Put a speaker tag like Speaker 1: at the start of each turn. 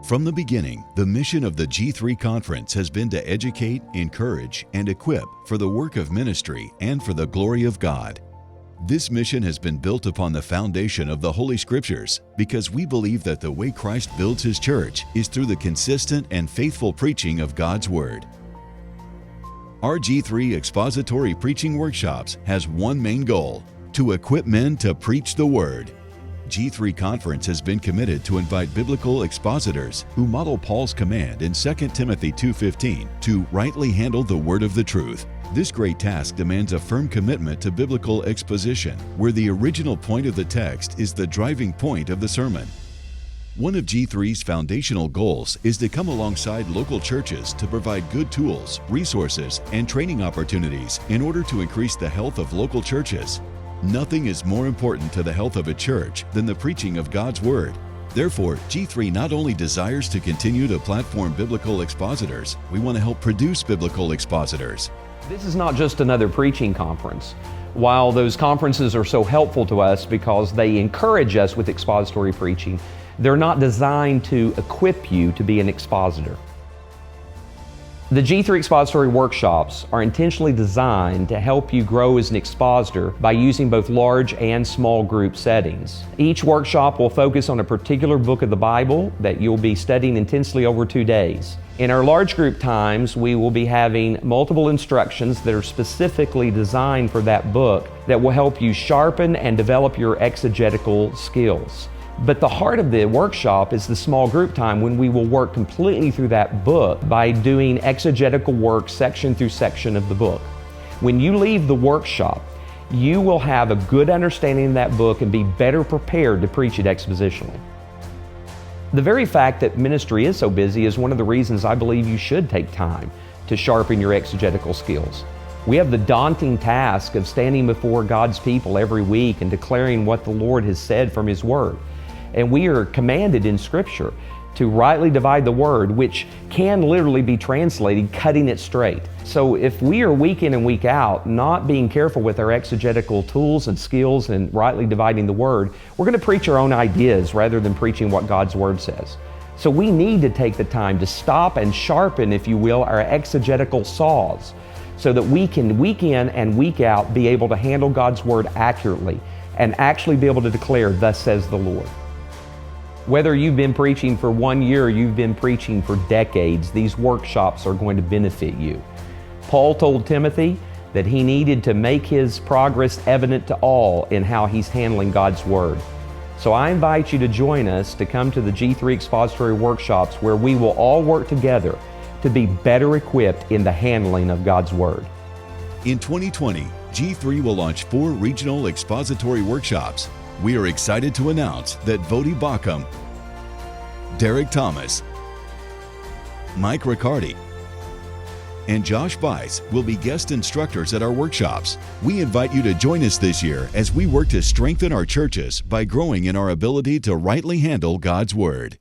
Speaker 1: From the beginning, the mission of the G3 Conference has been to educate, encourage, and equip for the work of ministry and for the glory of God. This mission has been built upon the foundation of the Holy Scriptures because we believe that the way Christ builds His church is through the consistent and faithful preaching of God's Word. Our G3 Expository Preaching Workshops has one main goal: to equip men to preach the Word. G3 Conference has been committed to invite biblical expositors who model Paul's command in 2 Timothy 2:15 to rightly handle the word of the truth. This great task demands a firm commitment to biblical exposition, where the original point of the text is the driving point of the sermon. One of G3's foundational goals is to come alongside local churches to provide good tools, resources, and training opportunities in order to increase the health of local churches. Nothing is more important to the health of a church than the preaching of God's Word. Therefore, G3 not only desires to continue to platform biblical expositors, we want to help produce biblical expositors.
Speaker 2: This is not just another preaching conference. While those conferences are so helpful to us because they encourage us with expository preaching, they're not designed to equip you to be an expositor. The G3 Expository Workshops are intentionally designed to help you grow as an expositor by using both large and small group settings. Each workshop will focus on a particular book of the Bible that you'll be studying intensely over 2 days. In our large group times, we will be having multiple instructions that are specifically designed for that book that will help you sharpen and develop your exegetical skills. But the heart of the workshop is the small group time when we will work completely through that book by doing exegetical work section through section of the book. When you leave the workshop, you will have a good understanding of that book and be better prepared to preach it expositionally. The very fact that ministry is so busy is one of the reasons I believe you should take time to sharpen your exegetical skills. We have the daunting task of standing before God's people every week and declaring what the Lord has said from His Word. And we are commanded in Scripture to rightly divide the Word, which can literally be translated cutting it straight. So if we are week in and week out not being careful with our exegetical tools and skills and rightly dividing the Word, we're going to preach our own ideas rather than preaching what God's Word says. So we need to take the time to stop and sharpen, if you will, our exegetical saws so that we can week in and week out be able to handle God's Word accurately and actually be able to declare, "Thus says the Lord." Whether you've been preaching for 1 year or you've been preaching for decades, these workshops are going to benefit you. Paul told Timothy that he needed to make his progress evident to all in how he's handling God's Word. So I invite you to join us to come to the G3 Expository Workshops, where we will all work together to be better equipped in the handling of God's Word.
Speaker 1: In 2020, G3 will launch 4 regional expository workshops. We are excited to announce that Vodi Bakum, Derek Thomas, Mike Riccardi, and Josh Bice will be guest instructors at our workshops. We invite you to join us this year as we work to strengthen our churches by growing in our ability to rightly handle God's Word.